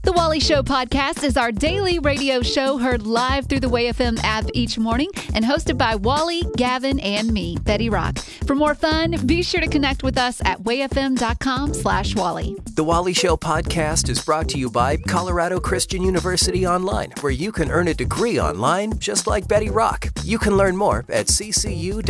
The Wally Show podcast is our daily radio show heard live through the WayFM app each morning and hosted by Wally, Gavin, and me, Betty Rock. For more fun, be sure to connect with us at wayfm.com/Wally. The Wally Show podcast is brought to you by Colorado Christian University Online, where you can earn a degree online just like Betty Rock. You can learn more at ccu.edu/Wally.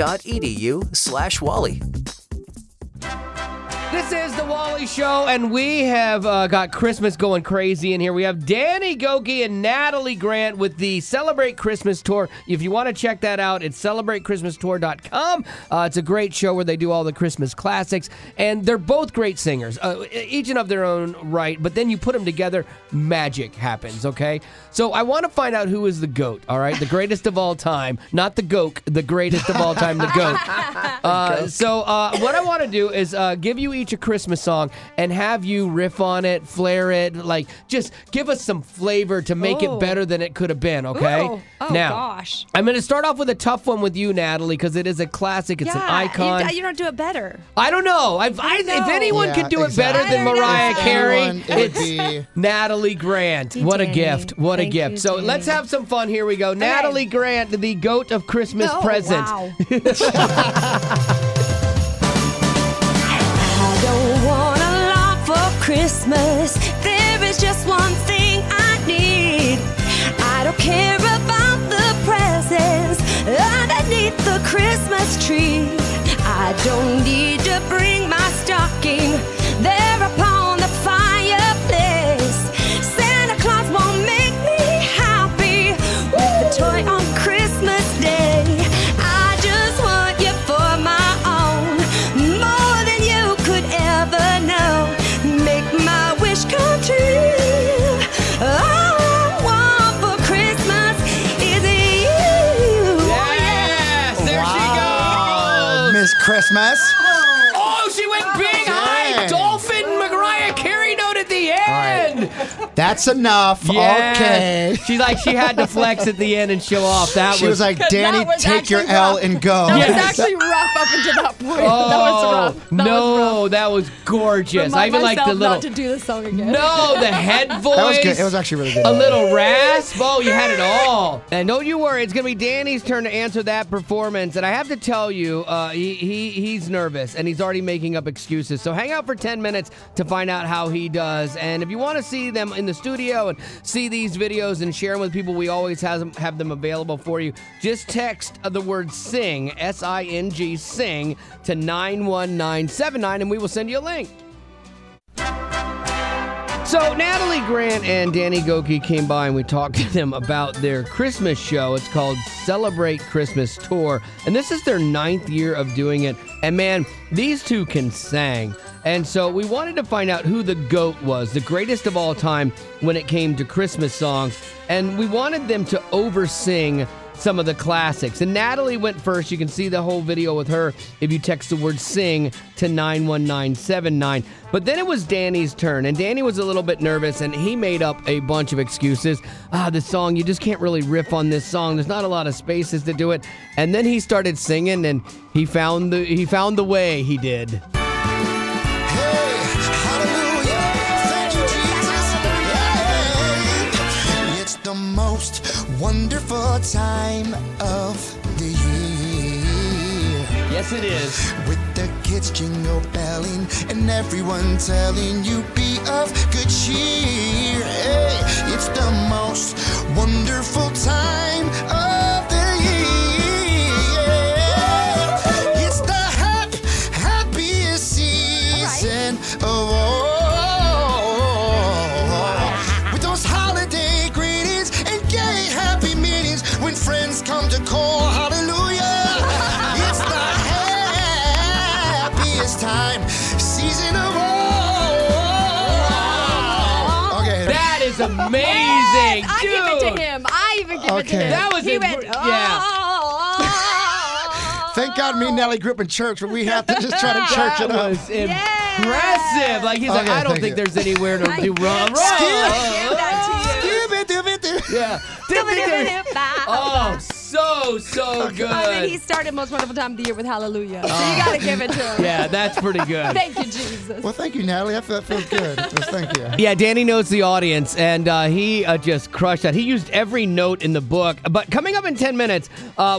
This is the Wally Show, and we have got Christmas going crazy in here. We have Danny Gokey and Natalie Grant with the Celebrate Christmas Tour. If you want to check that out, it's celebratechristmastour.com. It's a great show where they do all the Christmas classics, and they're both great singers, each and of their own right, but then you put them together, magic happens, okay? So I want to find out who is the GOAT, all right? The greatest of all time, not the Gok, the greatest of all time, the GOAT. So what I want to do is give you each a Christmas song and have you riff on it, flare it, like just give us some flavor to make it better than it could have been, okay? Ooh. Oh, now, gosh. I'm going to start off with a tough one with you, Natalie, because it is a classic. It's an icon. You don't do it better. I don't know. If anyone could do it better than Mariah Carey, it's Natalie Grant. What a gift. What a gift. So let's have some fun. Here we go. Okay. Natalie Grant, the GOAT of Christmas presents. Wow. I don't want a lot for Christmas. There is just one thing I need. I don't care about the presents underneath the Christmas tree. I don't need to bring my stocking there upon the fireplace. Santa Claus won't make me happy with a toy on Christmas Day. I just want you for my own, more than you could ever know. Make my wish come true. All I want for Christmas is you. Yes, there she goes. Miss Christmas. Oh, she went big high dolphin Mariah Carey note at the end. That's enough. Yes. Okay. She's like, she had to flex at the end and show off. She was like, Danny, take your L and go. That was actually rough up until that point. Oh, that was rough. That was gorgeous. Remind I even like the myself little. not to do this song again. No, the head voice. That was good. It was actually really good. A little rasp. Oh, you had it all. And don't you worry, it's going to be Danny's turn to answer that performance. And I have to tell you, he's nervous and he's already making up excuses. So hang out for 10 minutes to find out how he does. And if you want to see them in the studio and see these videos and share them with people, we always have them available for you. Just text the word SING, S-I-N-G, SING, to 91979 and we will send you a link. So Natalie Grant and Danny Gokey came by and we talked to them about their Christmas show. It's called Celebrate Christmas Tour. And this is their 9th year of doing it. And man, these two can sing. And so we wanted to find out who the GOAT was, the greatest of all time when it came to Christmas songs. And we wanted them to oversing some of the classics. And Natalie went first. You can see the whole video with her if you text the word SING to 91979. But then it was Danny's turn, and Danny was a little bit nervous, and he made up a bunch of excuses. The song, you just can't really riff on this song. There's not a lot of spaces to do it. And then he started singing, and he found the way, he did. Most wonderful time of the year. Yes, it is. With the kids jingle belling and everyone telling you be of good cheer. Hey, it's the most wonderful time of the year. It's the happiest season of all. Friends come to call, hallelujah. It's the happiest time, season of all. Okay. That is amazing, I dude. give it to him. I even give it to him. That was he went, yeah. Thank God me and Nelly grew up in church, but we have to just try to church it up. That was impressive. Like, he's like, I don't think there's anywhere to do wrong. Yeah. Oh, so so good. I mean, he started Most Wonderful Time of the Year with Hallelujah. So you got to give it to him. Yeah, that's pretty good. Thank you, Jesus. Well, thank you, Natalie. I feel that feels good. Thank you. Yeah, Danny knows the audience, and he just crushed that. He used every note in the book. But coming up in 10 minutes,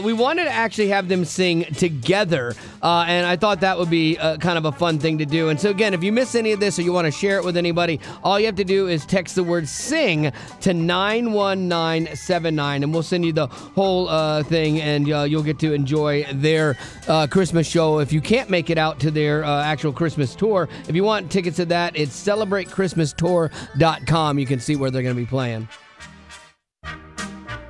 we wanted to actually have them sing together, and I thought that would be kind of a fun thing to do. And so, again, if you miss any of this or you want to share it with anybody, all you have to do is text the word SING to 91979, and we'll send you the whole thing, and you'll get to enjoy their Christmas show. If you can't make it out to their actual Christmas tour, if you want tickets to that, it's celebratechristmastour.com. You can see where they're going to be playing.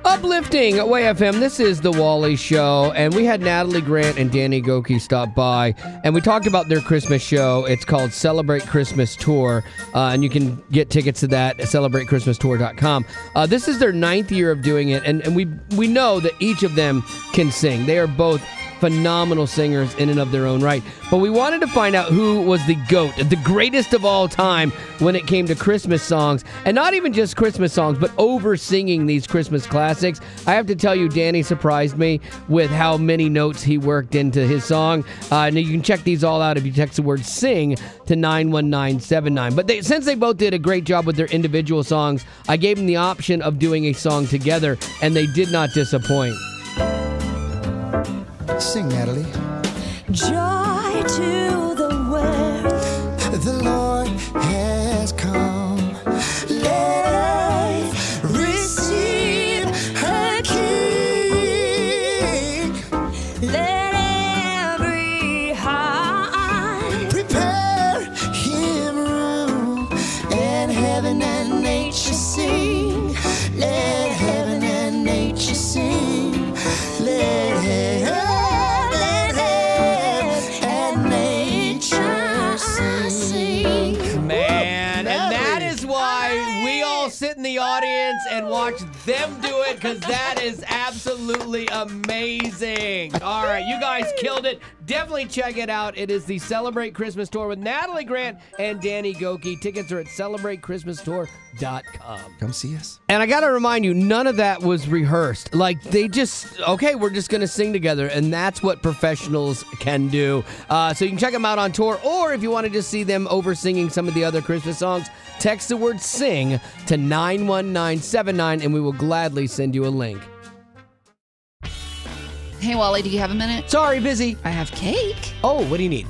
Uplifting Way FM, this is The Wally Show, and we had Natalie Grant and Danny Gokey stop by, and we talked about their Christmas show. It's called Celebrate Christmas Tour, and you can get tickets to that at celebratechristmastour.com. This is their 9th year of doing it, and we know that each of them can sing. They are both phenomenal singers in and of their own right. But we wanted to find out who was the GOAT, the greatest of all time when it came to Christmas songs. And not even just Christmas songs, but over-singing these Christmas classics. I have to tell you, Danny surprised me with how many notes he worked into his song. And you can check these all out if you text the word SING to 91979. But since they both did a great job with their individual songs, I gave them the option of doing a song together, and they did not disappoint. Sing, Natalie. Joy to the world. The Lord has come. Let earth receive her King. Let every heart Prepare him room, and heaven and nature sing. Let heaven and nature sing. Let heaven and nature sing. Man, and that is why we all sit in the audience and watch them do it, because that is absolutely amazing. All right, you guys killed it. Definitely check it out. It is the Celebrate Christmas Tour with Natalie Grant and Danny Gokey. Tickets are at celebratechristmastour.com. Come see us. And I got to remind you, none of that was rehearsed. Like, they just, okay, we're just going to sing together, and that's what professionals can do. So you can check them out on tour, or if you want to just see them over singing some of the other Christmas songs, text the word SING to 91979, and we will gladly send you a link. Hey, Wally, do you have a minute? Sorry, busy. I have cake. Oh, what do you need?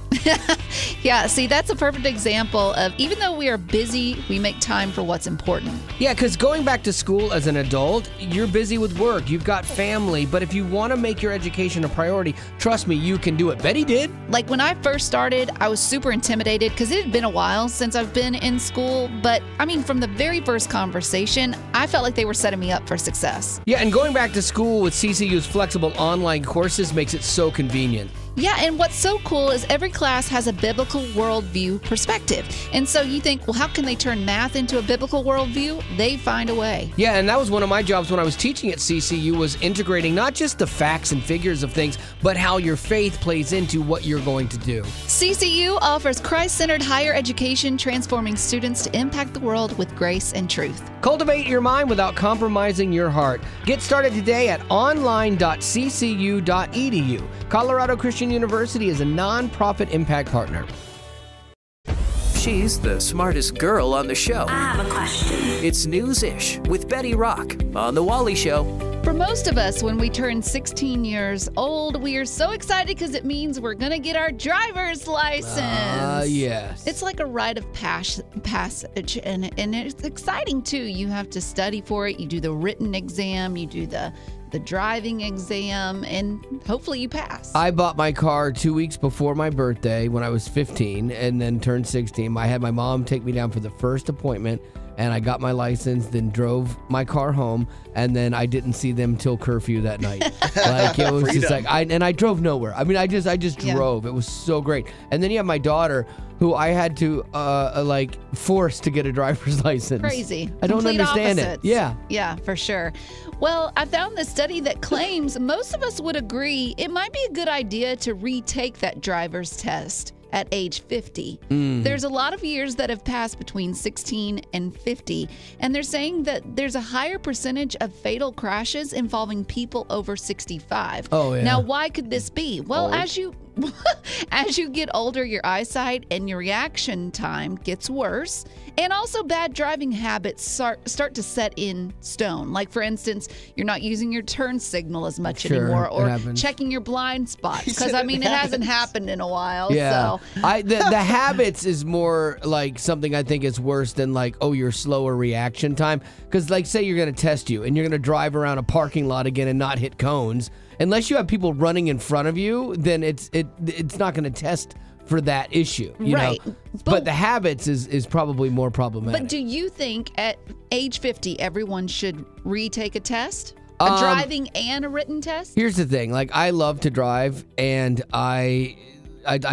Yeah, see, that's a perfect example of even though we are busy, we make time for what's important. Yeah, because going back to school as an adult, you're busy with work, you've got family, but if you want to make your education a priority, trust me, you can do it. Betty did. Like when I first started, I was super intimidated because it had been a while since I've been in school. But I mean, from the very first conversation, I felt like they were setting me up for success. Yeah, and going back to school with CCU's flexible online courses makes it so convenient. Yeah, and what's so cool is every class has a biblical worldview perspective. And so you think, well, how can they turn math into a biblical worldview? They find a way. Yeah, and that was one of my jobs when I was teaching at CCU, was integrating not just the facts and figures of things, but how your faith plays into what you're going to do. CCU offers Christ-centered higher education, transforming students to impact the world with grace and truth. Cultivate your mind without compromising your heart. Get started today at online.ccu.edu. Colorado Christian University is a non-profit impact partner. She's the smartest girl on the show. I have a question. It's News-ish with Betty Rock on The Wally Show. For most of us, when we turn 16 years old, we are so excited because it means we're going to get our driver's license. Yes. It's like a rite of passage, and it's exciting, too. You have to study for it. You do the written exam. You do the driving exam, and hopefully you pass. I bought my car 2 weeks before my birthday when I was 15 and then turned 16. I had my mom take me down for the first appointment, and I got my license, then drove my car home, and then I didn't see them till curfew that night. Like, it was just like, I drove nowhere. I mean, I just drove. It was so great. And then you have my daughter, who I had to force to get a driver's license. Crazy. I don't Complete understand opposites. it. Yeah. Yeah, for sure. Well, I found this study that claims most of us would agree it might be a good idea to retake that driver's test. at age 50. There's a lot of years that have passed between 16 and 50, and they're saying that there's a higher percentage of fatal crashes involving people over 65. Oh, yeah. Now, why could this be? Well, as you get older, your eyesight and your reaction time gets worse, and also bad driving habits start to set in stone. Like, for instance, you're not using your turn signal as much anymore, or checking your blind spots, because I mean, it hasn't happened in a while. Yeah. So The habits is more like something I think is worse than like, oh, your slower reaction time. Because like, say you're going to test you and you're going to drive around a parking lot again and not hit cones. Unless you have people running in front of you, then it's not going to test for that issue, you know. But the habits is probably more problematic. But do you think at age 50 everyone should retake a test? A driving and a written test? Here's the thing. Like, I love to drive, and I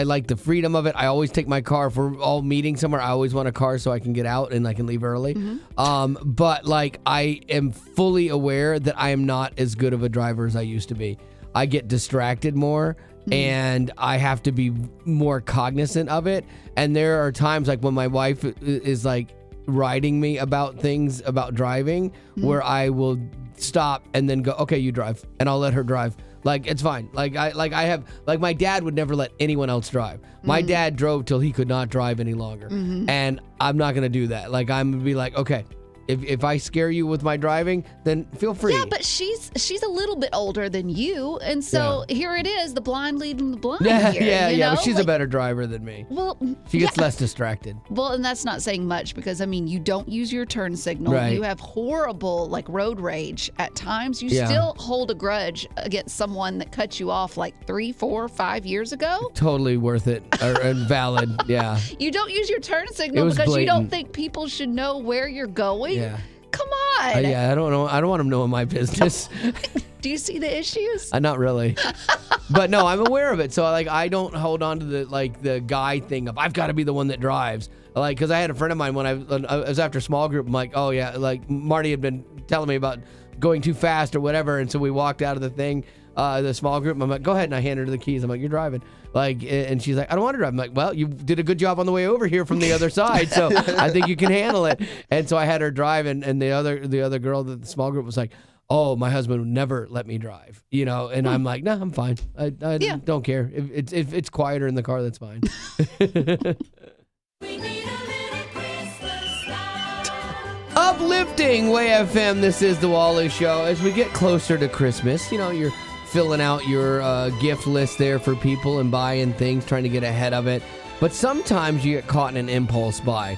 like the freedom of it. I always take my car. If we're all meeting somewhere, I always want a car so I can get out and I can leave early. But like, I am fully aware that I am not as good of a driver as I used to be. I get distracted more, and I have to be more cognizant of it. And there are times like when my wife is like riding me about things about driving, where I will stop and then go, okay, you drive, and I'll let her drive. Like, it's fine. Like my dad would never let anyone else drive. My dad drove till he could not drive any longer. And I'm not going to do that. Like, I'm going to be like, okay, if I scare you with my driving, then feel free. Yeah, but she's a little bit older than you, and so here it is, the blind leading the blind. But she's a better driver than me. Well, she gets less distracted. Well, and that's not saying much, because I mean, you don't use your turn signal. Right. You have horrible like road rage at times. You still hold a grudge against someone that cut you off like 3, 4, 5 years ago. Totally worth it, or valid. Yeah. You don't use your turn signal because blatant. you don't think people should know where you're going. Yeah. Come on. Yeah, I don't know. I don't want them knowing my business. Do you see the issues? Not really. But no, I'm aware of it. So like, I don't hold on to the guy thing of I've got to be the one that drives. Like, because I had a friend of mine when I was after small group. I'm like, oh yeah, like Marty had been telling me about going too fast or whatever, and so we walked out of the thing, the small group. I'm like, go ahead, and I handed her the keys. I'm like, you're driving. Like, and she's like, I don't want to drive. I'm like, well, you did a good job on the way over here from the other side, so I think you can handle it. And so I had her drive, and the other girl, the small group, was like, oh, my husband would never let me drive, you know. And I'm like, no, I'm fine. I don't care. If it's quieter in the car, that's fine. Uplifting Way FM. This is the Wally Show. As we get closer to Christmas, you know, you're filling out your gift list there for people and buying things, trying to get ahead of it. But sometimes you get caught in an impulse buy.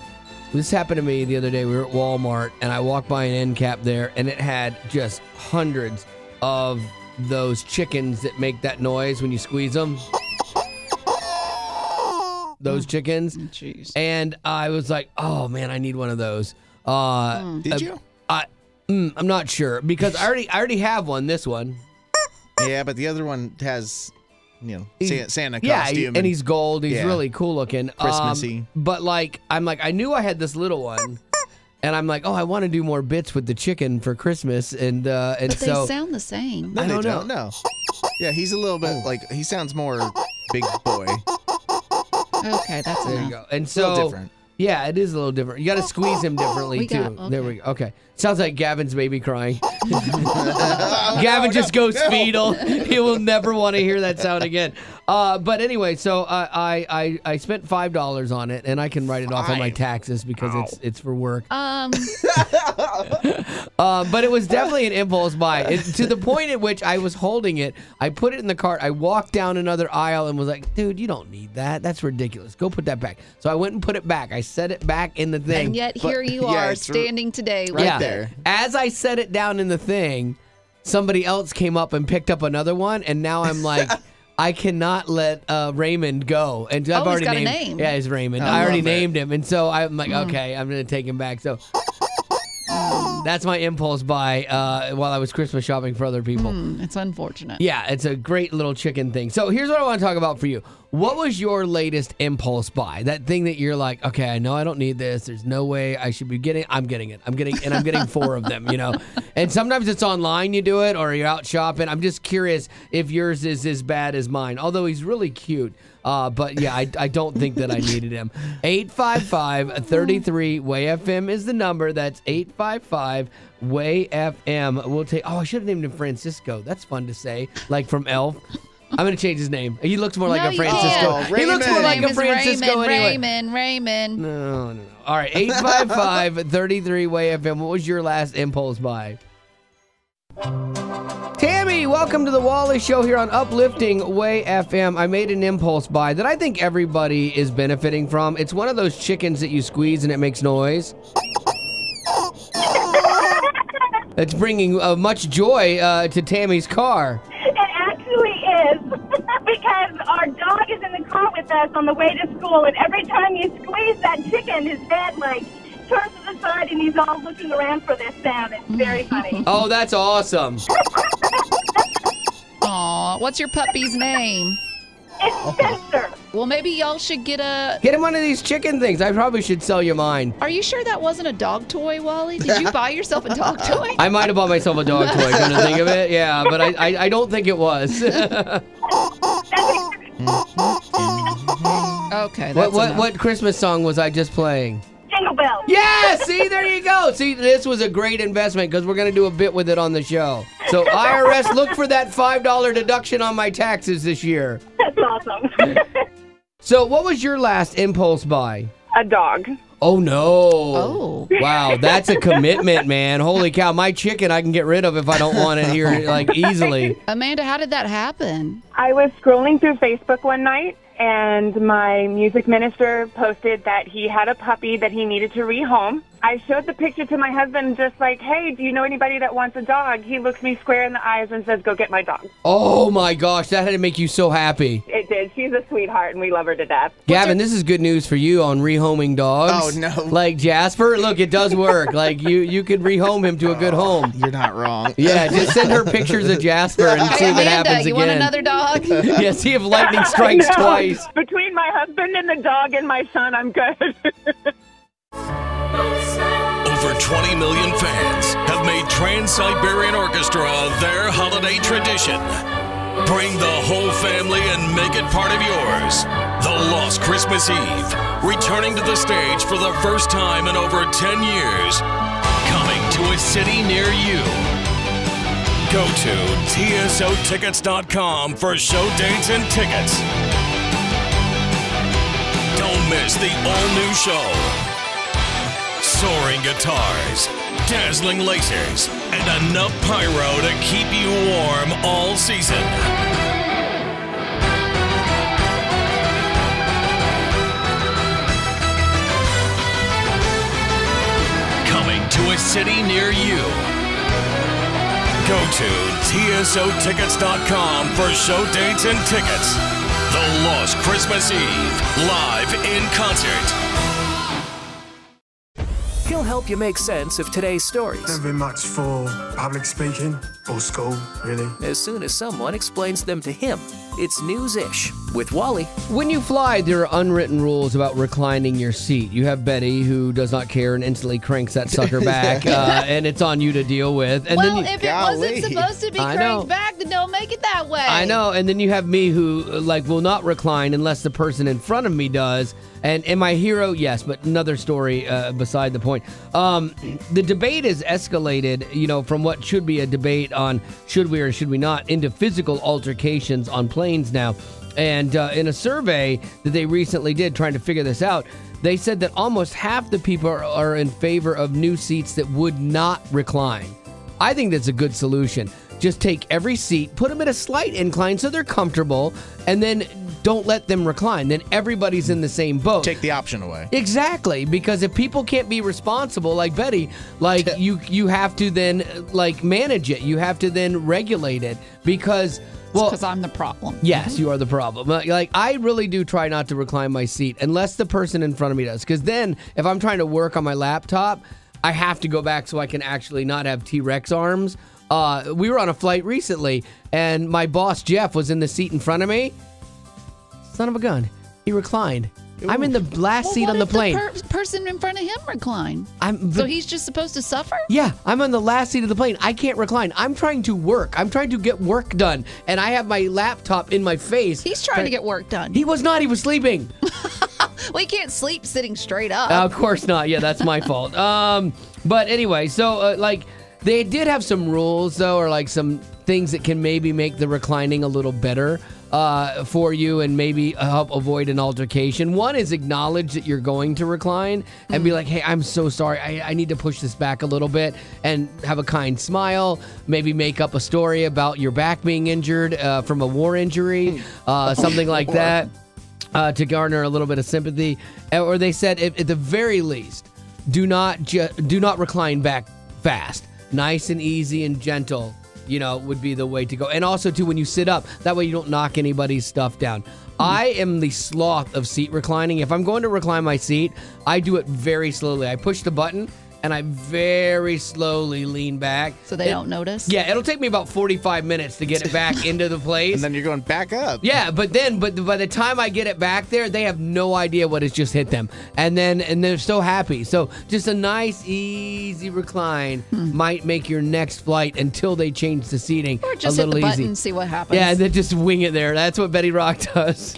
This happened to me the other day. We were at Walmart, and I walked by an end cap there, and it had just hundreds of those chickens that make that noise when you squeeze them. Those chickens. Jeez. And I was like, oh, man, I need one of those. Did you? I'm not sure, because I already have one, this one. Yeah, but the other one has, you know, Santa Yeah, costume. and he's gold. He's really cool looking. Christmassy. But like, I'm like, I knew I had this little one, and I'm like, oh, I want to do more bits with the chicken for Christmas, and But so they sound the same. No, I don't know. No. Yeah, he's a little bit like, he sounds more big boy. Okay, that's there enough. you go. And It's a little so, different. yeah, it is a little different. You got to squeeze him differently too. There we go. Okay, sounds like Gavin's baby crying. Gavin just goes fetal. He will never want to hear that sound again. But anyway, so I spent $5 on it, and I can write it off on my taxes because it's for work. But it was definitely an impulse buy, to the point at which I was holding it. I put it in the cart. I walked down another aisle and was like, dude, you don't need that. That's ridiculous. Go put that back. So I went and put it back. I set it back in the thing. And yet here you yeah, are it's standing today right there. As I set it down in the thing, somebody else came up and picked up another one, and now I'm like, I cannot let Raymond go. And I've already he's got named a name. Yeah, he's Raymond. I already named him, and so I'm like, okay, I'm gonna take him back. So that's my impulse buy while I was Christmas shopping for other people. It's unfortunate. Yeah, it's a great little chicken thing. So here's what I want to talk about for you. What was your latest impulse buy? That thing that you're like, okay, I know I don't need this. There's no way I should be getting it. I'm getting it. I'm getting 4 of them, you know. And sometimes it's online you do it, or you're out shopping. I'm just curious if yours is as bad as mine. Although he's really cute. But yeah, I don't think that I needed him. 855-33-WAY-FM is the number. That's 855-WAY-FM. We'll take. Oh, I should have named him Francisco. That's fun to say, like from Elf. I'm going to change his name. He looks more like a Francisco. He looks more like a Francisco anyway. Raymond. No. All right, 855-33-WAY-FM. What was your last impulse buy? Tammy, welcome to the Wally Show here on Uplifting Way FM. I made an impulse buy that I think everybody is benefiting from. It's one of those chickens that you squeeze and it makes noise. It's bringing much joy to Tammy's car. Because our dog is in the car with us on the way to school, and every time you squeeze that chicken, his head turns to the side, and he's all looking around for this sound. It's very funny. Oh, that's awesome. Aw, what's your puppy's name? It's Spencer. Well, maybe y'all should get him one of these chicken things. I probably should sell you mine. Are you sure that wasn't a dog toy, Wally? Did you buy yourself a dog toy? I might have bought myself a dog toy, come to think of it. Yeah, but I don't think it was. Okay, that's what Christmas song was I just playing? Jingle Bells. Yeah, see, there you go. See, this was a great investment because we're going to do a bit with it on the show. So IRS, look for that $5 deduction on my taxes this year. That's awesome. So what was your last impulse buy? A dog. Oh, no. Oh. Wow, that's a commitment, man. Holy cow, my chicken I can get rid of if I don't want it here, easily. Amanda, how did that happen? I was scrolling through Facebook one night, and my music minister posted that he had a puppy that he needed to rehome. I showed the picture to my husband, just like, hey, do you know anybody that wants a dog? He looks me square in the eyes and says, go get my dog. Oh, my gosh, that had to make you so happy. It did. She's a sweetheart, and we love her to death. Gavin, this is good news for you on rehoming dogs. Oh, no. Like Jasper, look, it does work. You could rehome him to a good home. You're not wrong. Yeah, just send her pictures of Jasper and see what happens you again. Want another dog? Yeah, see if lightning strikes twice. Between my husband and the dog and my son, I'm good. Over 20 million fans have made Trans-Siberian Orchestra their holiday tradition. Bring the whole family and make it part of yours. The Lost Christmas Eve, returning to the stage for the first time in over 10 years. Coming to a city near you. Go to tsotickets.com for show dates and tickets. Don't miss the all-new show. Soaring guitars, dazzling lasers, and enough pyro to keep you warm all season. Coming to a city near you. Go to tsotickets.com for show dates and tickets. The Lost Christmas Eve, live in concert. He'll help you make sense of today's stories. Never been much for public speaking or school, really. As soon as someone explains them to him, it's news-ish with Wally. When you fly, there are unwritten rules about reclining your seat. You have Betty, who does not care and instantly cranks that sucker back, and it's on you to deal with. And well, then if it wasn't supposed to be cranked back, then don't make it that way. I know, and then you have me who, will not recline unless the person in front of me does. And am I a hero? Yes, but another story beside the point. The debate has escalated, from what should be a debate on should we or should we not into physical altercations on planes now. And in a survey that they recently did trying to figure this out, they said that almost half the people are in favor of new seats that would not recline. I think that's a good solution. Just take every seat, put them at a slight incline so they're comfortable, and then don't let them recline. Then everybody's in the same boat. Take the option away. Exactly, because if people can't be responsible, like Betty, you have to then manage it. You have to then regulate it because. Well, because I'm the problem. Yes, you are the problem. I really do try not to recline my seat unless the person in front of me does. Because then, if I'm trying to work on my laptop, I have to go back so I can actually not have T-Rex arms. We were on a flight recently, and my boss, Jeff, was in the seat in front of me. Son of a gun. He reclined. I'm in the last seat on the plane. The person in front of him recline? So he's just supposed to suffer? Yeah, I'm on the last seat of the plane. I can't recline. I'm trying to work. I'm trying to get work done, and I have my laptop in my face. He's trying to get work done. He was not. He was sleeping. Well, he can't sleep sitting straight up. Of course not. Yeah, that's my fault. But anyway, so they did have some rules though, or like some things that can maybe make the reclining a little better for you and maybe help avoid an altercation. One is acknowledge that you're going to recline and be like, hey, I'm so sorry. I need to push this back a little bit, and have a kind smile. Maybe make up a story about your back being injured from a war injury, something like that, to garner a little bit of sympathy. Or they said, at the very least, do not recline back fast. Nice and easy and gentle, would be the way to go. And also, too, when you sit up, that way you don't knock anybody's stuff down. I am the sloth of seat reclining. If I'm going to recline my seat, I do it very slowly. I push the button, and I very slowly lean back. So they don't notice? Yeah, it'll take me about 45 minutes to get it back into the place. And then you're going back up. Yeah, but by the time I get it back there, they have no idea what has just hit them. And they're so happy. So just a nice, easy recline might make your next flight until they change the seating or just a little hit the button easy. and see what happens. Yeah, and then just wing it there. That's what Betty Rock does.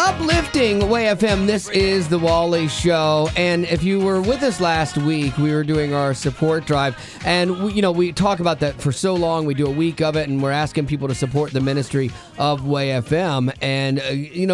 Uplifting Way FM, this is the Wally Show, and if you were with us last week, we were doing our support drive, and we talk about that for so long. We do a week of it, and we're asking people to support the ministry of Way FM, and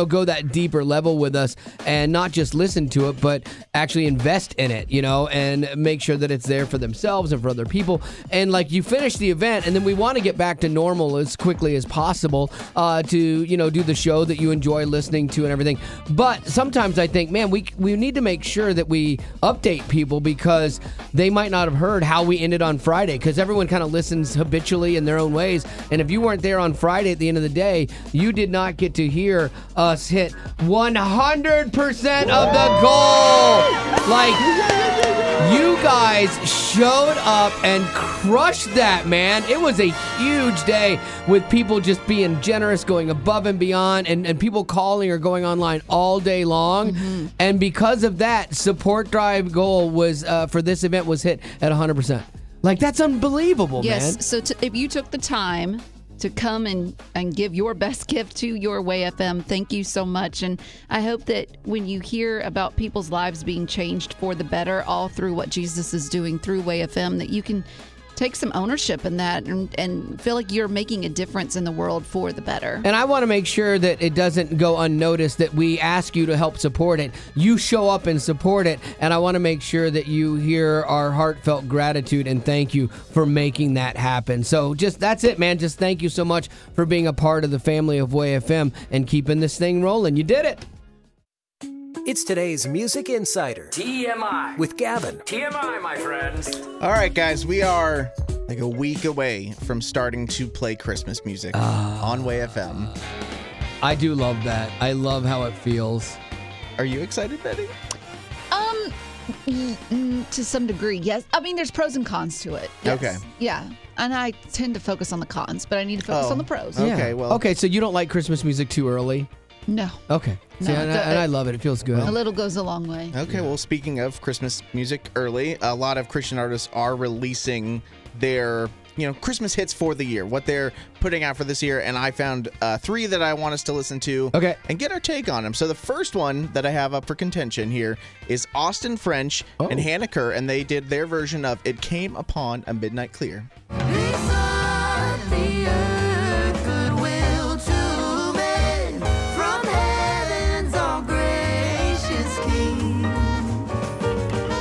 go that deeper level with us, and not just listen to it, but actually invest in it, and make sure that it's there for themselves and for other people. And like, you finish the event, and then we want to get back to normal as quickly as possible to do the show that you enjoy listening to and everything. But sometimes I think, man, we need to make sure that we update people, because they might not have heard how we ended on Friday, because everyone kind of listens habitually in their own ways. And if you weren't there on Friday at the end of the day, you did not get to hear us hit 100% of the goal. You guys showed up and crushed that, man. It was a huge day with people just being generous, going above and beyond, and people calling or going online all day long. Mm-hmm. And because of that, support drive goal was for this event was hit at 100%. That's unbelievable, man. Yes, so if you took the time to come and give your best gift to your Way FM, thank you so much. And I hope that when you hear about people's lives being changed for the better all through what Jesus is doing through Way FM, that you can take some ownership in that and feel like you're making a difference in the world for the better. And I want to make sure that it doesn't go unnoticed that we ask you to help support it. You show up and support it, and I want to make sure that you hear our heartfelt gratitude and thank you for making that happen. So that's it, man. Just thank you so much for being a part of the family of Way FM and keeping this thing rolling. You did it. It's today's Music Insider. TMI. With Gavin. TMI, my friends. All right, guys, we are like a week away from starting to play Christmas music on Way FM. I do love that. I love how it feels. Are you excited, Betty? To some degree, yes. I mean, there's pros and cons to it. Yes. Okay. Yeah. And I tend to focus on the cons, but I need to focus on the pros. Okay, well. Okay, so you don't like Christmas music too early? No. Okay. See, and I love it. It feels good. A little goes a long way. Okay, well, speaking of Christmas music early, a lot of Christian artists are releasing their, Christmas hits for the year, what they're putting out for this year, and I found 3 that I want us to listen to and get our take on them. So the first one that I have up for contention here is Austin French and Hannah Kerr, and they did their version of It Came Upon a Midnight Clear.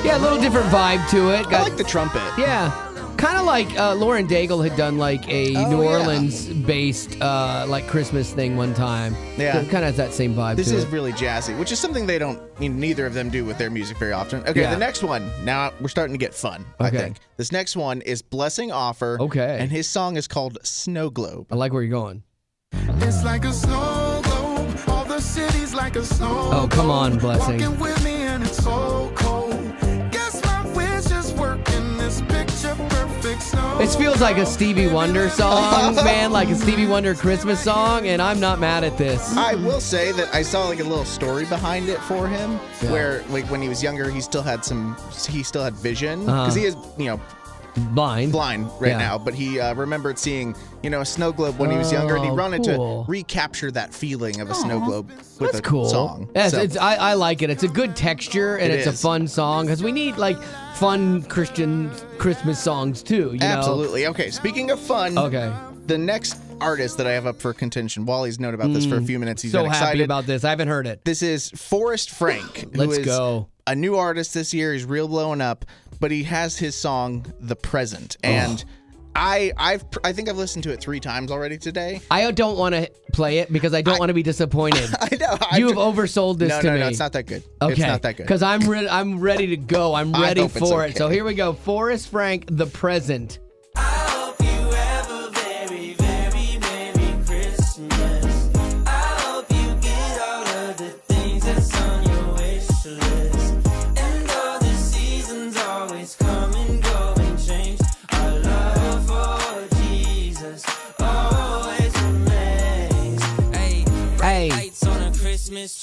Yeah, a little different vibe to it. I like the trumpet. Yeah. Kind of like Lauren Daigle had done like a New Orleans-based like Christmas thing one time. Yeah. It kind of has that same vibe This to is it. really jazzy, which is something they don't, neither of them do with their music very often. Okay, the next one, now we're starting to get fun, I think. This next one is Blessing Offer. Okay. And his song is called Snow Globe. I like where you're going. It's like a snow globe, all the cities like a snow. Oh, come on, Blessing. Walking with me and it's so cold. Guess my wish is working this picture perfect snow. It's This feels like a Stevie Wonder song, man, like a Stevie Wonder Christmas song, and I'm not mad at this. I will say that I saw like a little story behind it for him, where like when he was younger, he still had vision because he is, blind right now, but he remembered seeing, a snow globe when he was younger, and he wanted to recapture that feeling of a snow globe with That's a cool. song. Yes, So- I like it. It's a good texture, and it's a fun song, because we need, like, fun Christian Christmas songs, too, you know? Absolutely. Okay, speaking of fun, the next artist that I have up for contention, Wally's known about this for a few minutes. He's so been excited happy about this. I haven't heard it. This is Forrest Frank, who Let's is go. a new artist this year. He's real blowing up, but he has his song "The Present," and I think I've listened to it 3 times already today. I don't want to play it because I don't want to be disappointed. I know You have oversold this to me. No, it's not that good. Okay. It's not that good. Because I'm ready to go. I'm ready hope it's for it. okay. So here we go. Forrest Frank, The Present.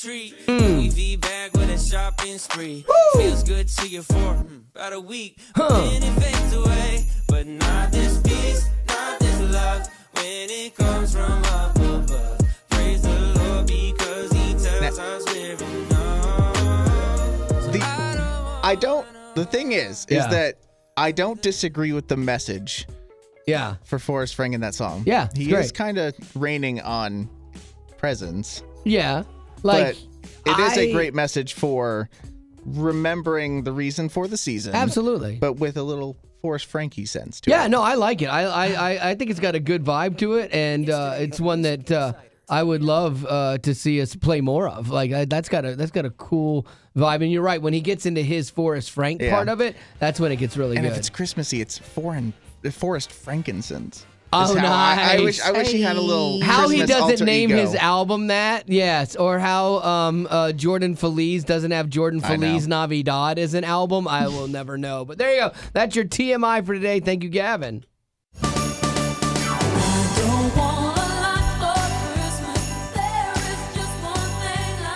Tree. Louis V bag with a shopping spree. Feels good to you for about a week. Then it fades away. But not this peace, not this love. When it comes from up above. Praise the Lord because he tells us we're enough. The thing is that I don't disagree with the message. Yeah. For Forrest Frank in that song. Yeah. He is kind of raining on presents. Yeah. But it is a great message for remembering the reason for the season. Absolutely. But with a little Forrest Frankie sense to it. Yeah, no, I like it. I think it's got a good vibe to it, and it's one that I would love to see us play more of. Like that's got a cool vibe. And you're right, when he gets into his Forrest Frank part of it, that's when it gets really good. And if it's Christmassy, it's Forrest Frankincense. Oh, nice. I wish he had a little How Christmas he doesn't alter name ego. his album that, yes. Or how Jordan Feliz doesn't have Jordan Feliz Navidad as an album. I will never know. But there you go. That's your TMI for today. Thank you, Gavin.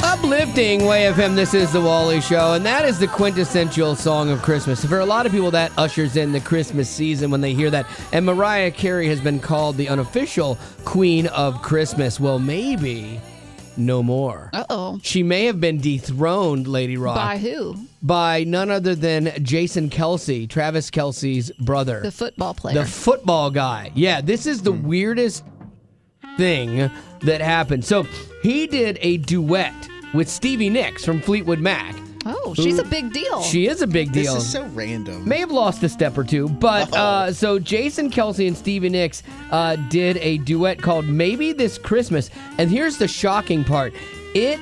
Uplifting Way FM, this is The Wally Show, and that is the quintessential song of Christmas. For a lot of people, that ushers in the Christmas season when they hear that. And Mariah Carey has been called the unofficial Queen of Christmas. Well, maybe no more. Uh-oh. She may have been dethroned, Lady Rock. By who? By none other than Jason Kelce, Travis Kelce's brother. The football player. The football guy. Yeah, this is the weirdest thing that happened. So he did a duet with Stevie Nicks from Fleetwood Mac. Oh, she's a big deal. She is a big deal. This is so random. May have lost a step or two, but so Jason Kelce and Stevie Nicks did a duet called Maybe This Christmas. And here's the shocking part. It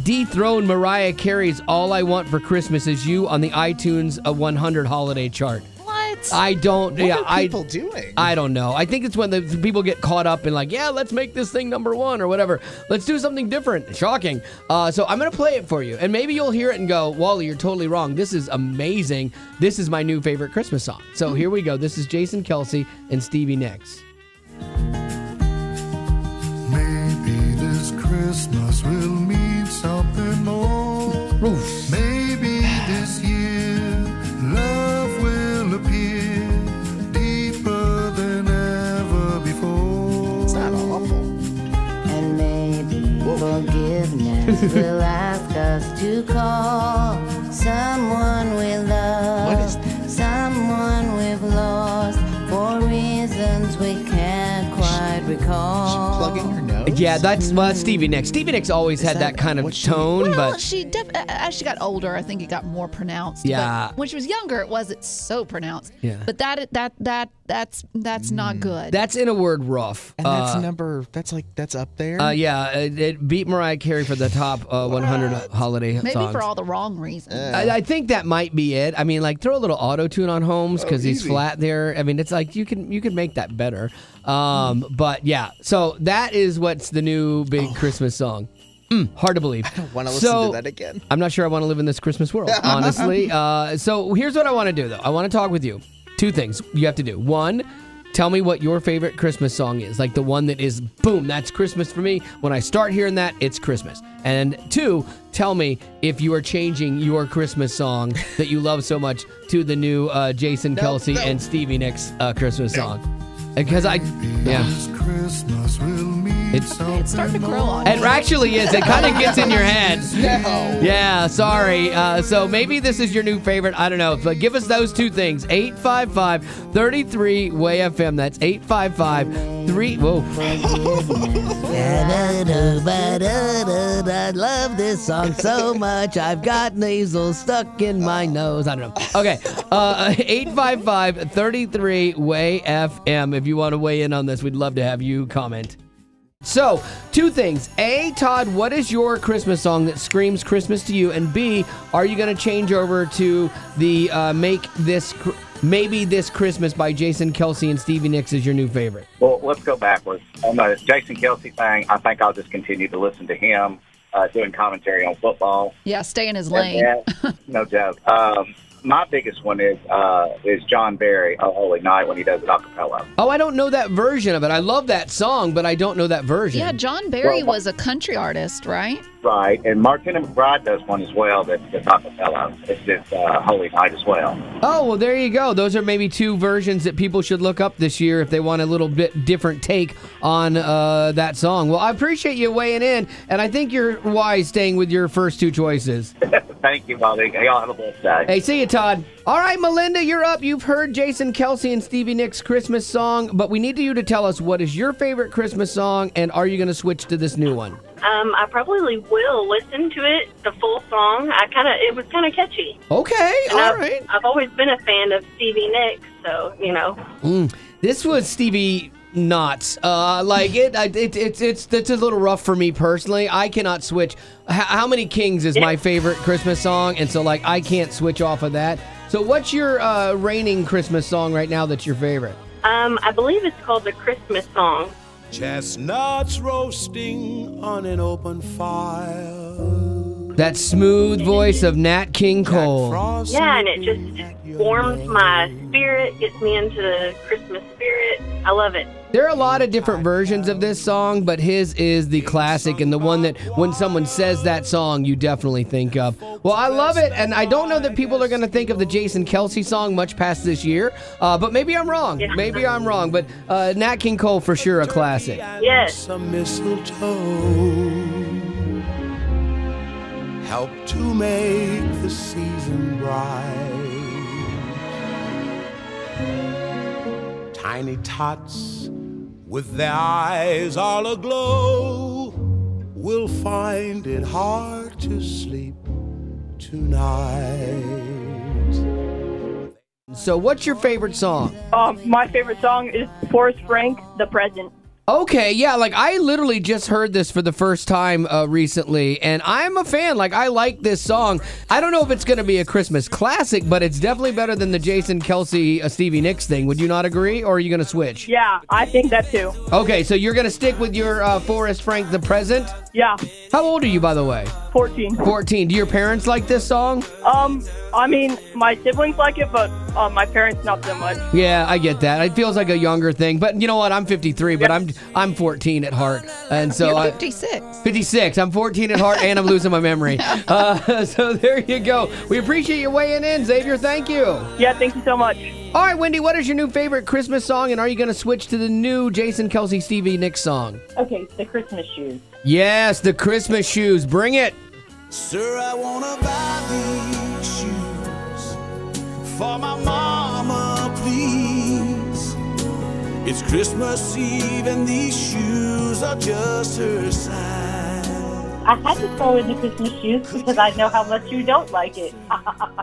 dethroned Mariah Carey's All I Want for Christmas Is You on the iTunes 100 holiday chart. What? I don't. What are people doing? I don't know. I think it's when the people get caught up in let's make this thing #1 or whatever. Let's do something different. Shocking. So I'm gonna play it for you, and maybe you'll hear it and go, "Wally, you're totally wrong. This is amazing. This is my new favorite Christmas song." So here we go. This is Jason Kelce and Stevie Nicks. Maybe this Christmas will mean something more. Oof. Maybe this year love will appear deeper than ever before. It's not awful. And maybe forgiveness will ask us to call someone we love, someone we've lost for reasons we can't quite recall. Plugging her nose? Yeah, that's Stevie Nicks. Stevie Nicks always had that kind of tone, Well, but she as she got older, I think it got more pronounced. Yeah. But when she was younger, it wasn't so pronounced. Yeah. But that's not good. that's in a word rough. And that's up there? Yeah, it beat Mariah Carey for the top 100 holiday Maybe songs. for all the wrong reasons. I think that might be it. I mean, throw a little auto-tune on Holmes because he's easy. flat there. I mean, it's like you can make that better. But yeah, so that is what's the new big Christmas song. Hard to believe. I don't want to listen to that again. I'm not sure I want to live in this Christmas world, honestly. So here's what I want to do, though. I want to talk with you. two things you have to do. One, tell me what your favorite Christmas song is. Like the one that is, boom, that's Christmas for me. When I start hearing that, it's Christmas. And two, tell me if you are changing your Christmas song that you love so much to the new Jason Kelsey and Stevie Nicks Christmas song. Because It's starting to grow on it you. actually is. It kind of gets in your head. No. Yeah, sorry. So maybe this is your new favorite. I don't know. But give us those two things. 855-33-WAY-FM. That's 855-3. Whoa. I love this song so much. I've got nasal stuck in my nose. I don't know. Okay. 855-33-WAY-FM. If you want to weigh in on this, we'd love to have you comment. So, two things. A, Todd, what is your Christmas song that screams Christmas to you? And B, are you going to change over to the Maybe This Christmas by Jason Kelsey and Stevie Nicks is your new favorite? Well, let's go backwards. On the Jason Kelsey thing, I think I'll just continue to listen to him doing commentary on football. Yeah, stay in his lane. No joke. My biggest one is John Barry, "Oh Holy Night," when he does it a cappella. Oh, I don't know that version of it. I love that song, but I don't know that version. Yeah, John Barry was a country artist, right? Right, and Martina McBride does one as well that's a cappella. It's just Holy Night as well. Oh, well, there you go. Those are maybe two versions that people should look up this year if they want a little bit different take on that song. Well, I appreciate you weighing in, and I think you're wise staying with your first two choices. Thank you, Bobby. Y'all have a blessed day. Hey, see you, Todd. All right, Melinda, you're up. You've heard Jason Kelsey and Stevie Nicks' Christmas song, but we need you to tell us what is your favorite Christmas song, and are you going to switch to this new one? I probably will listen to it, the full song. It was kind of catchy. Okay, all right. I've always been a fan of Stevie Nicks, so, you know. This was Stevie Knots. It's a little rough for me personally. I cannot switch. How Many Kings is my favorite Christmas song, and so, I can't switch off of that. So what's your reigning Christmas song right now that's your favorite? I believe it's called The Christmas Song. Chestnuts roasting on an open fire. That smooth voice of Nat King Cole. Yeah, and it just warms my spirit, gets me into the Christmas spirit. I love it. There are a lot of different versions of this song, but his is the classic and the one that when someone says that song, you definitely think of. Well, I love it, and I don't know that people are going to think of the Jason Kelsey song much past this year, but maybe I'm wrong. Yeah. Maybe I'm wrong, but Nat King Cole for sure a classic. Yes. Some mistletoe help to make the season bright. Tiny tots with their eyes all aglow will find it hard to sleep tonight. So what's your favorite song? My favorite song is Forrest Frank, The Present. Okay, yeah, I literally just heard this for the first time recently, and I'm a fan. I like this song. I don't know if it's going to be a Christmas classic, but it's definitely better than the Jason Kelsey, Stevie Nicks thing. Would you not agree, or are you going to switch? Yeah, I think that too. Okay, so you're going to stick with your Forrest Frank, The Present? Yeah. How old are you, by the way? 14. 14. Do your parents like this song? My siblings like it, but my parents not so much. Yeah, I get that. It feels like a younger thing, but you know what? I'm 53, but I'm 14 at heart, and so You're 56. 56. I'm 14 at heart, and I'm losing my memory. So there you go. We appreciate you weighing in, Xavier. Thank you. Yeah, thank you so much. All right, Wendy, what is your new favorite Christmas song, and are you going to switch to the new Jason Kelsey, Stevie Nicks song? Okay, The Christmas Shoes. Yes, the Christmas shoes. Bring it. Sir, I want to buy these shoes for my mama, please. It's Christmas Eve and these shoes are just her size. I had to throw in the Christmas shoes because I know how much you don't like it.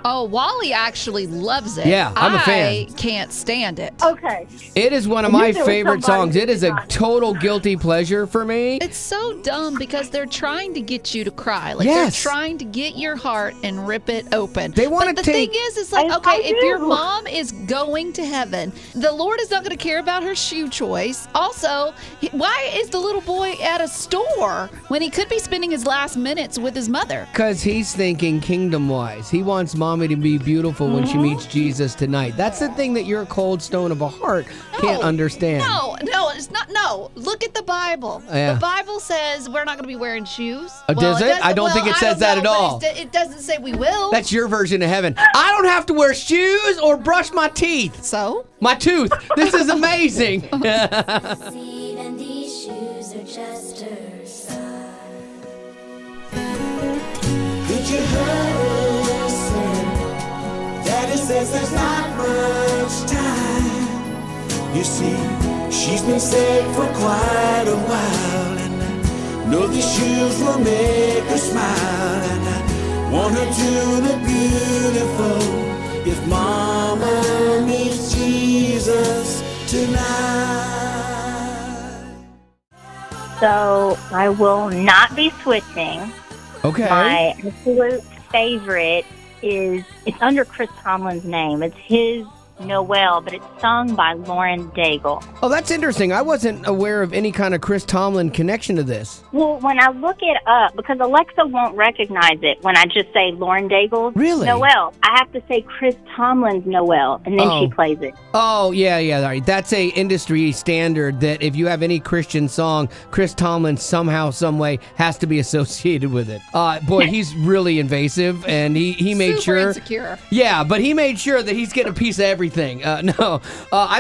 Oh, Wally actually loves it. Yeah, I'm a fan. I can't stand it. Okay. It is one of my favorite songs. It is a total guilty pleasure for me. It's so dumb because they're trying to get you to cry. Yes. They're trying to get your heart and rip it open. They want to the take... thing is, if your mom is going to heaven, the Lord is not going to care about her shoe choice. Also, why is the little boy at a store when he could be spending his last minutes with his mother. Because he's thinking kingdom-wise. He wants mommy to be beautiful when she meets Jesus tonight. That's the thing that your cold stone of a heart can't understand. No, it's not. No, look at the Bible. Yeah. The Bible says we're not going to be wearing shoes. Does it? I don't think it says that at all. It doesn't say we will. That's your version of heaven. I don't have to wear shoes or brush my teeth. So? My tooth. This is amazing. Even these shoes are just her size. Could you listen? Daddy says there's not much time. You see, she's been sick for quite a while, and I know these shoes will make her smile, and I want her to look beautiful if Mama meets Jesus tonight. So I will not be switching. Okay. My absolute favorite it's under Chris Tomlin's name. It's his Noel, but it's sung by Lauren Daigle. Oh, that's interesting. I wasn't aware of any kind of Chris Tomlin connection to this. Well, when I look it up, because Alexa won't recognize it when I just say Lauren Daigle's Noel, I have to say Chris Tomlin's Noel, and then she plays it. Oh, yeah. All right. That's a industry standard that if you have any Christian song, Chris Tomlin somehow, some way has to be associated with it. Boy, he's really invasive, and he made Super sure. insecure. Yeah, but he made sure that he's getting a piece of everything. I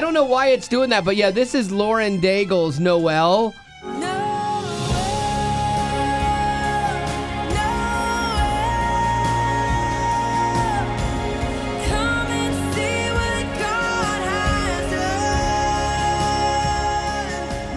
don't know why it's doing that, but yeah, this is Lauren Daigle's Noel.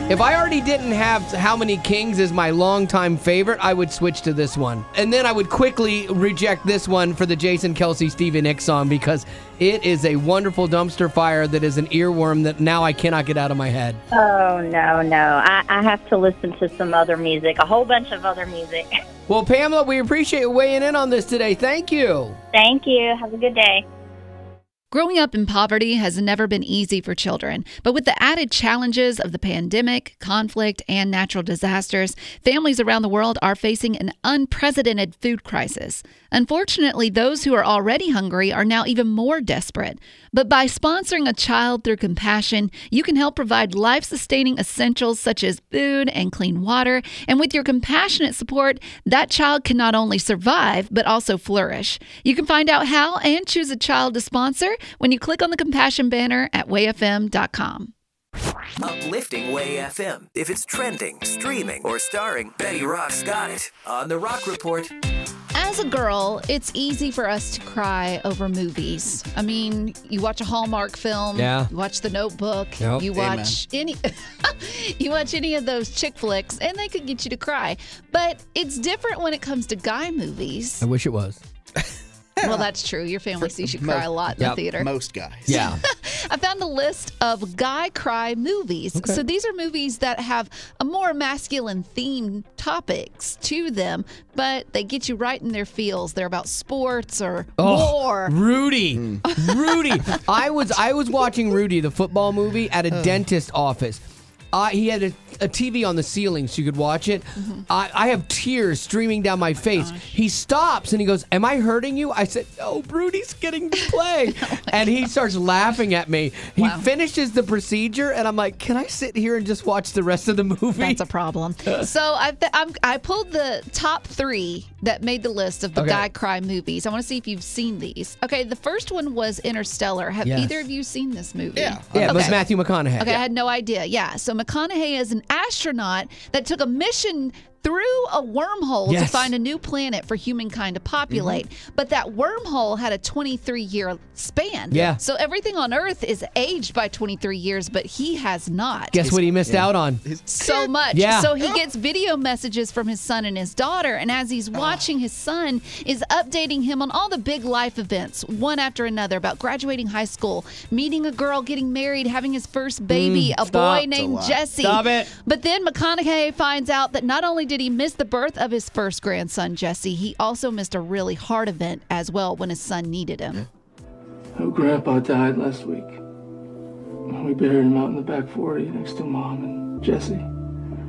If I already didn't have How Many Kings as my longtime favorite, I would switch to this one. And then I would quickly reject this one for the Jason Kelce Stevie Nicks song because it is a wonderful dumpster fire that is an earworm that now I cannot get out of my head. Oh, no. I have to listen to some other music, a whole bunch of other music. Well, Pamela, we appreciate you weighing in on this today. Thank you. Thank you. Have a good day. Growing up in poverty has never been easy for children, but with the added challenges of the pandemic, conflict, and natural disasters, families around the world are facing an unprecedented food crisis. Unfortunately, those who are already hungry are now even more desperate. But by sponsoring a child through compassion, you can help provide life-sustaining essentials such as food and clean water. And with your compassionate support, that child can not only survive, but also flourish. You can find out how and choose a child to sponsor when you click on the compassion banner at wayfm.com. Uplifting Way FM. If it's trending, streaming, or starring, Betty Rock's got it on The Rock Report. As a girl, it's easy for us to cry over movies. I mean, you watch a Hallmark film, you watch The Notebook, you watch you watch any of those chick flicks, and they could get you to cry. But it's different when it comes to guy movies. I wish it was. Well, that's true. Your family sees you cry a lot in the theater. Most guys. Yeah. I found a list of guy cry movies. Okay. So these are movies that have a more masculine themed topics to them, but they get you right in their feels. They're about sports or war. Rudy. Rudy. I was watching Rudy, the football movie, at a dentist office. He had a TV on the ceiling so you could watch it. I have tears streaming down my face. He stops and he goes, "Am I hurting you?" I said, "No, Rudy's getting to play." And he starts laughing at me. He finishes the procedure and I'm like, "Can I sit here and just watch the rest of the movie?" That's a problem. So I pulled the top 3 that made the list of the guy cry movies. I want to see if you've seen these. Okay, the first one was Interstellar. Have either of you seen this movie? Yeah, it was Matthew McConaughey. Okay, I had no idea. Yeah, so McConaughey is an astronaut that took a mission through a wormhole to find a new planet for humankind to populate. But that wormhole had a 23-year span. Yeah. So everything on Earth is aged by 23 years, but he has not. Guess what he missed out on? So much. Yeah. So he gets video messages from his son and his daughter, and as he's watching, his son is updating him on all the big life events, one after another, about graduating high school, meeting a girl, getting married, having his first baby, a boy named Jesse. Stop it. But then McConaughey finds out that not only did he miss the birth of his first grandson, Jesse, he also missed a really hard event as well when his son needed him. Oh, Grandpa died last week. We buried him out in the back 40 next to Mom and Jesse,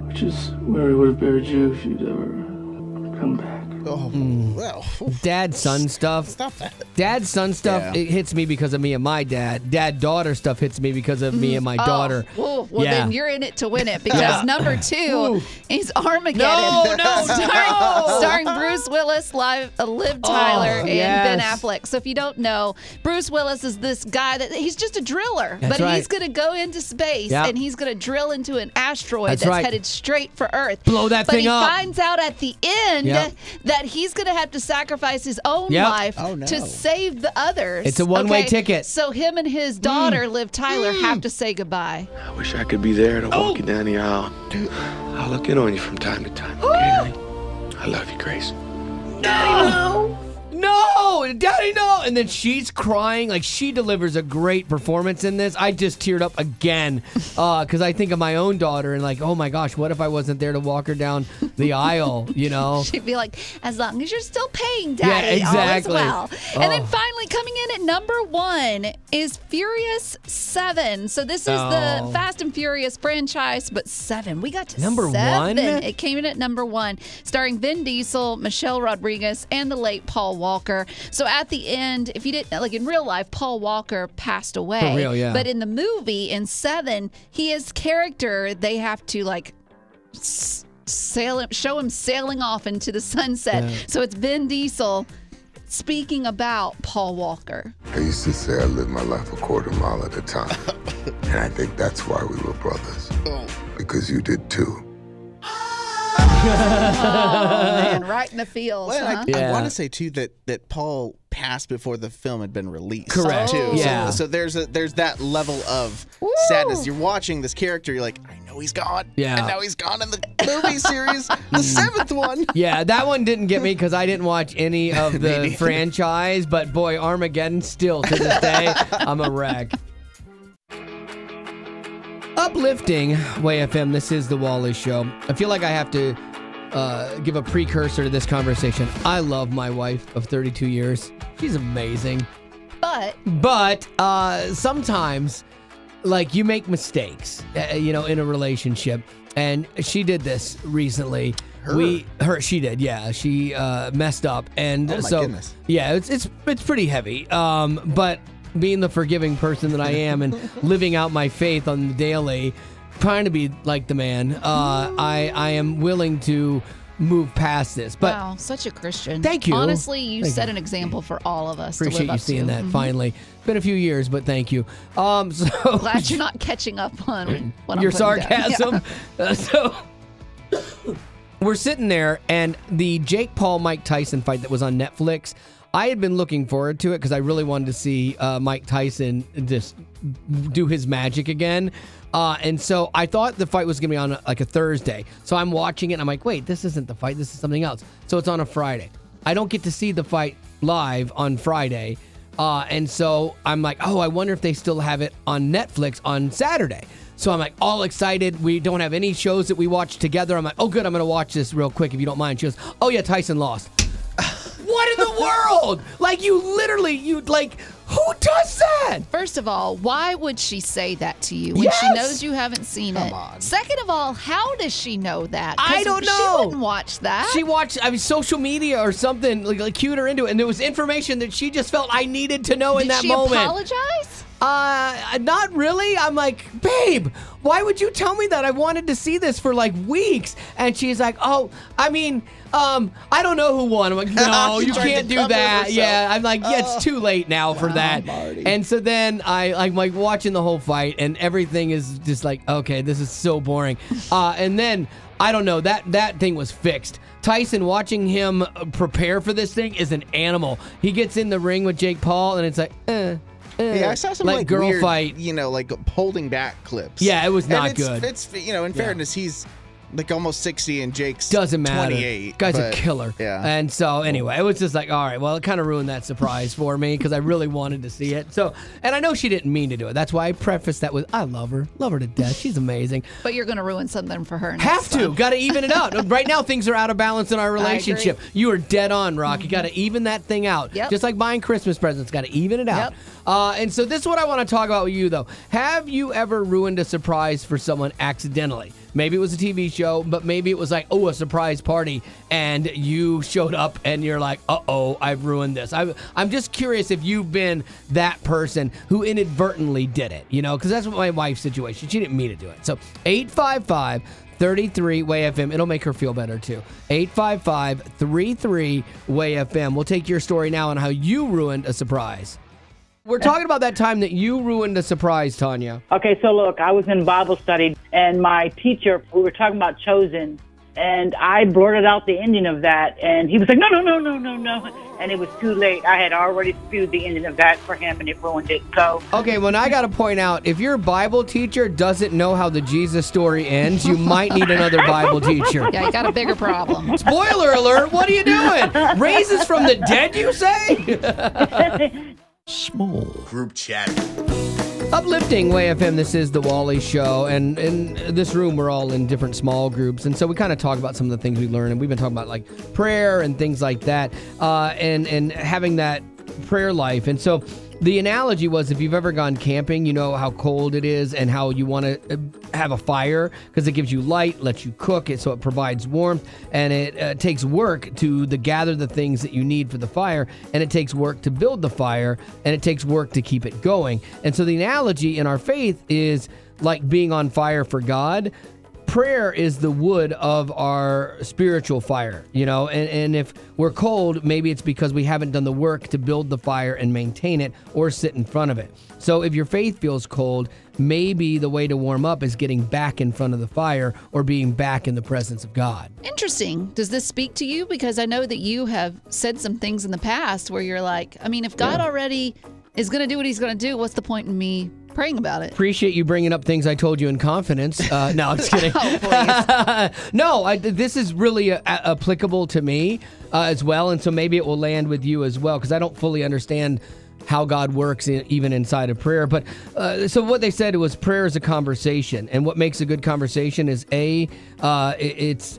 which is where we would have buried you if you'd ever come back. Oh, well. Dad-son stuff. Stop that. Dad-son stuff, it hits me because of me and my dad. Dad-daughter stuff hits me because of me and my daughter. Well, then you're in it to win it because number 2 is Armageddon. Starring Bruce Willis, Liv Tyler, and Ben Affleck. So if you don't know, Bruce Willis is this guy that he's just a driller, but he's going to go into space and he's going to drill into an asteroid that's headed straight for Earth. Blow that thing up. But he finds out at the end that he's going to have to sacrifice his own life to save the others. It's a one-way ticket. So him and his daughter, Liv Tyler, have to say goodbye. I wish I could be there to walk you down the aisle. I'll look in on you from time to time, okay, honey? I love you, Grace. No, Daddy, no. And then she's crying. Like, she delivers a great performance in this. I just teared up again because I think of my own daughter and like, oh my gosh, what if I wasn't there to walk her down the aisle, you know? She'd be like, as long as you're still paying, Daddy, yeah, exactly. all is well. And then finally coming in at number 1 is Furious 7. So this is the Fast and Furious franchise, but 7. We got to number 7. 1? It came in at number 1, starring Vin Diesel, Michelle Rodriguez, and the late Paul Walker. So at the end, if you didn't, like in real life, Paul Walker passed away. For real, yeah. But in the movie, in 7, his character, they have to like show him sailing off into the sunset. Yeah. So it's Vin Diesel speaking about Paul Walker. I used to say I lived my life a quarter mile at a time. And I think that's why we were brothers. Because you did too. Oh, man, right in the feels. Well, I want to say too that Paul passed before the film had been released. Correct. Too. Yeah. So there's that level of sadness. You're watching this character. You're like, I know he's gone. Yeah. And now he's gone in the movie series, the 7th one. Yeah, that one didn't get me because I didn't watch any of the franchise. But boy, Armageddon still to this day, I'm a wreck. Uplifting Way FM, this is the Wally Show. I feel like I have to give a precursor to this conversation. I love my wife of 32 years. She's amazing. But sometimes, like, you make mistakes, in a relationship. And she did this recently. She did, yeah. She messed up. And goodness. Yeah, it's pretty heavy. But being the forgiving person that I am and living out my faith on the daily, trying to be like the man, I am willing to move past this. But wow, such a Christian. Thank you. Honestly, you set an example for all of us. Appreciate to live you up seeing to. that finally. Been a few years, but thank you. So glad you're not catching up on what your I'm putting sarcasm. down. So we're sitting there, and the Jake Paul Mike Tyson fight that was on Netflix, I had been looking forward to it because I really wanted to see Mike Tyson just do his magic again. And so I thought the fight was going to be on like a Thursday. So I'm watching it and I'm like, wait, this isn't the fight. This is something else. So it's on a Friday. I don't get to see the fight live on Friday. And so I'm like, oh, I wonder if they still have it on Netflix on Saturday. So I'm like all excited. We don't have any shows that we watch together. I'm like, oh, good. I'm going to watch this real quick if you don't mind. She goes, oh, yeah, Tyson lost. What in the world? Like, who does that? First of all, why would she say that to you when she knows you haven't seen it? On. Second of all, how does she know that? I don't know. She wouldn't watch that. She watched, social media or something, like cued her into it, and there was information that she just felt I needed to know in that moment. Did she apologize? Not really. I'm like, babe, why would you tell me that? I wanted to see this for like weeks. And she's like, oh, I mean, I don't know who won. I'm like, no, you can't do that. Yeah. I'm like, yeah, it's too late now for that. Marty. And so then I'm like watching the whole fight and everything is just like, okay, this is so boring. And then I don't know, that thing was fixed. Tyson, watching him prepare for this thing is an animal. He gets in the ring with Jake Paul and it's like, yeah, I saw some like girl weird, fight, like holding back clips. Yeah, it was not and good. It's in fairness, he's like almost 60 and Jake's doesn't matter. 28. Guy's a killer. Yeah. And so anyway, it was just like, all right, well, it kind of ruined that surprise for me because I really wanted to see it. So, and I know she didn't mean to do it. That's why I prefaced that with, I love her to death. She's amazing. But you're going to ruin something for her. Have to. Got to even it out. Right now, things are out of balance in our relationship. You are dead on, Rock. You got to even that thing out. Yep. Just like buying Christmas presents. Got to even it out. And so this is what I want to talk about with you, though. Have you ever ruined a surprise for someone accidentally? Maybe it was a TV show, but maybe it was like, a surprise party, and you showed up and you're like, I've ruined this. I'm just curious if you've been that person who inadvertently did it, because that's my wife's situation. She didn't mean to do it. So 855-33-WAY-FM. It'll make her feel better, too. 855-33-WAY-FM. We'll take your story now on how you ruined a surprise. We're talking about that time that you ruined a surprise, Tanya. Okay, so look, I was in Bible study, and my teacher, we were talking about Chosen, and I blurted out the ending of that, and he was like, no. And it was too late. I had already spewed the ending of that for him, and it ruined it. So okay, well, I got to point out, if your Bible teacher doesn't know how the Jesus story ends, you might need another Bible teacher. Yeah, you got a bigger problem. Spoiler alert, what are you doing? Raises from the dead, you say? Small group chat. Uplifting WAY-FM, this is the Wally Show, and in this room we're all in different small groups, and so we kind of talk about some of the things we learn, and we've been talking about like prayer and things like that, and having that prayer life. And so the analogy was, if you've ever gone camping, you know how cold it is and how you want to have a fire because it gives you light, lets you cook it, so it provides warmth, and it takes work to gather the things that you need for the fire, and it takes work to build the fire, and it takes work to keep it going. And so the analogy in our faith is like being on fire for God. Prayer is the wood of our spiritual fire, and if we're cold, maybe it's because we haven't done the work to build the fire and maintain it or sit in front of it. So if your faith feels cold, maybe the way to warm up is getting back in front of the fire or being back in the presence of God. Interesting. Does this speak to you? Because I know that you have said some things in the past where you're like, if God already is going to do what he's going to do, what's the point in me praying about it? Appreciate you bringing up things I told you in confidence. No, I'm just kidding. No, this is really applicable to me as well, and so maybe it will land with you as well, because I don't fully understand how God works even inside of prayer. But so what they said was prayer is a conversation, and what makes a good conversation is it's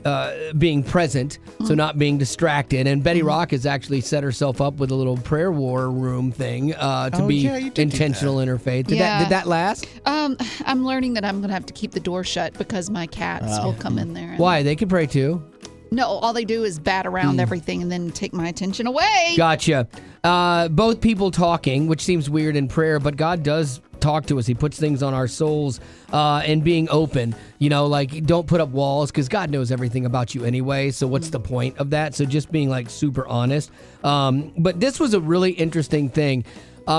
being present, so not being distracted. And Betty Rock has actually set herself up with a little prayer war room thing to be intentional in her faith. Did that last? I'm learning that I'm going to have to keep the door shut because my cats will come in there. Why? They can pray too. No, all they do is bat around everything and then take my attention away. Gotcha. Both people talking, which seems weird in prayer, but God does talk to us. He puts things on our souls, and being open, like don't put up walls because God knows everything about you anyway. So what's the point of that? So just being like super honest. But this was a really interesting thing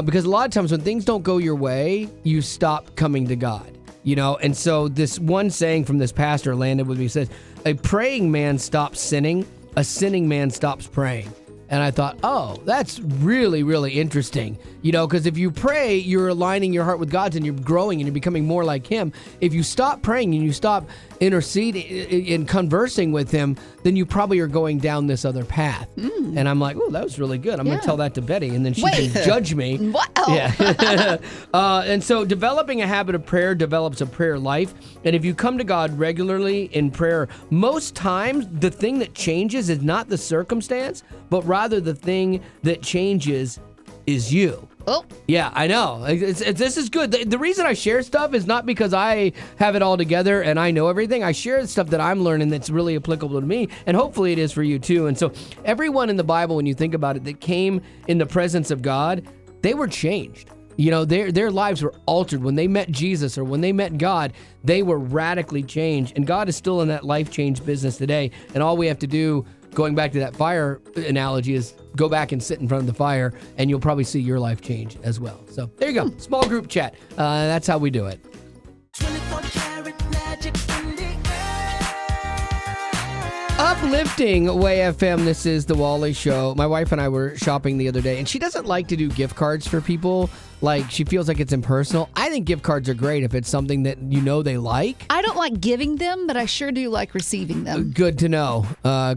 because a lot of times when things don't go your way, you stop coming to God. And so this one saying from this pastor landed with me. Says, a praying man stops sinning, a sinning man stops praying. And I thought, that's really, really interesting. Because if you pray, you're aligning your heart with God's and you're growing and you're becoming more like Him. If you stop praying and you stop interceding and conversing with Him, then you probably are going down this other path. And I'm like, that was really good. I'm going to tell that to Betty, and then she can judge me. Wow. Yeah. And so developing a habit of prayer develops a prayer life. And if you come to God regularly in prayer, most times the thing that changes is not the circumstance, but rather the thing that changes is you. Oh. Yeah, I know. This is good. The reason I share stuff is not because I have it all together and I know everything. I share stuff that I'm learning that's really applicable to me, and hopefully it is for you too. And so everyone in the Bible, when you think about it, that came in the presence of God, they were changed. Their lives were altered. When they met Jesus or when they met God, they were radically changed. And God is still in that life change business today. And all we have to do, going back to that fire analogy, is go back and sit in front of the fire, and you'll probably see your life change as well. So there you go. Small group chat. That's how we do it. Uplifting WAY-FM, this is the Wally Show. My wife and I were shopping the other day, and she doesn't like to do gift cards for people. Like, she feels like it's impersonal. I think gift cards are great if it's something that they like. I don't like giving them, but I sure do like receiving them. Good to know.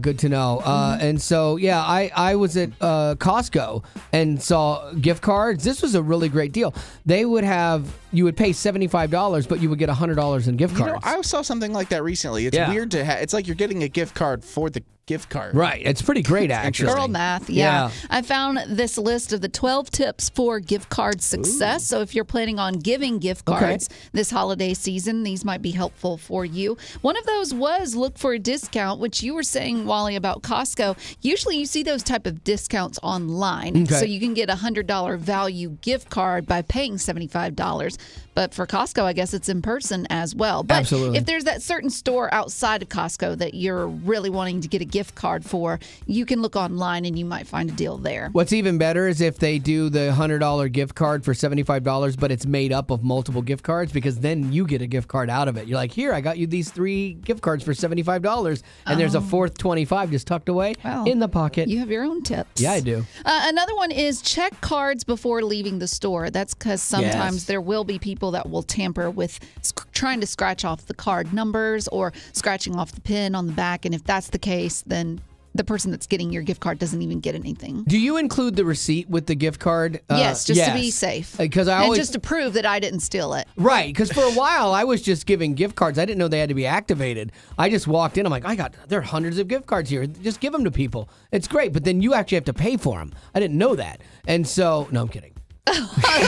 Good to know. And so, I was at Costco and saw gift cards. This was a really great deal. You would pay $75, but you would get $100 in gift cards. I saw something like that recently. It's weird to have. It's like you're getting a gift card for the gift card. Right. It's pretty great, actually. Girl math, yeah. I found this list of the 12 tips for gift card success. So if you're planning on giving gift cards this holiday season, these might be helpful for you. One of those was look for a discount, which you were saying, Wally, about Costco. Usually you see those type of discounts online. So you can get a $100 value gift card by paying $75. But for Costco, I guess it's in person as well. But Absolutely. if there's that certain store outside of Costco that you're really wanting to get a gift card for, you can look online and you might find a deal there. What's even better is if they do the $100 gift card for $75, but it's made up of multiple gift cards, because then you get a gift card out of it. You're like, here, I got you these 3 gift cards for $75, and there's a fourth 25 just tucked away in the pocket. You have your own tips. Yeah, I do. Another one is check cards before leaving the store. That's because sometimes there will be people that will tamper with trying to scratch off the card numbers or scratching off the pin on the back. And if that's the case, then the person that's getting your gift card doesn't even get anything. Do you include the receipt with the gift card? Yes, just to be safe. Because and just to prove that I didn't steal it. Right, because for a while I was just giving gift cards. I didn't know they had to be activated. I just walked in. I'm like, there are hundreds of gift cards here. Just give them to people. It's great, but then you actually have to pay for them. I didn't know that. And so, no, I'm kidding. Okay.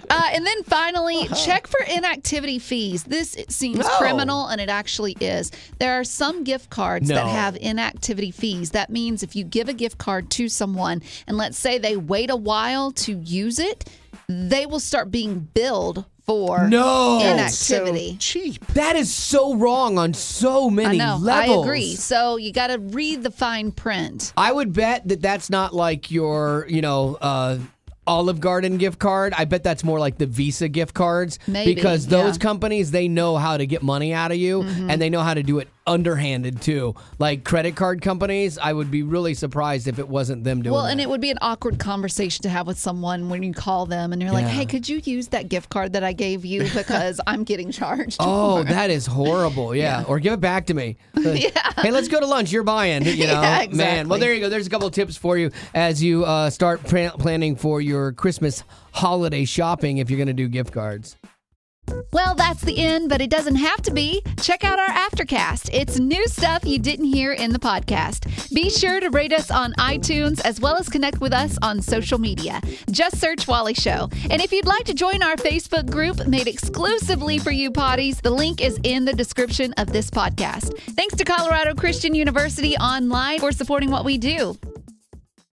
And then finally, check for inactivity fees. This seems criminal, and it actually is. There are some gift cards that have inactivity fees. That means if you give a gift card to someone, and let's say they wait a while to use it, they will start being billed for inactivity. So cheap. That is so wrong on so many levels. I agree. So you got to read the fine print. I would bet that that's not like your, Olive Garden gift card. I bet that's more like the Visa gift cards. Maybe, because those companies, they know how to get money out of you, and they know how to do it underhanded too. Like credit card companies, I would be really surprised if it wasn't them doing and it would be an awkward conversation to have with someone when you call them and you're like, hey, could you use that gift card that I gave you because I'm getting charged? That is horrible. Yeah. Or give it back to me. Hey, let's go to lunch. You're buying, exactly. Man. Well, there you go. There's a couple of tips for you as you start planning for your Christmas holiday shopping if you're going to do gift cards. Well, that's the end, but it doesn't have to be. Check out our Aftercast. It's new stuff you didn't hear in the podcast. Be sure to rate us on iTunes as well as connect with us on social media. Just search Wally Show. And if you'd like to join our Facebook group made exclusively for you potties, the link is in the description of this podcast. Thanks to Colorado Christian University Online for supporting what we do.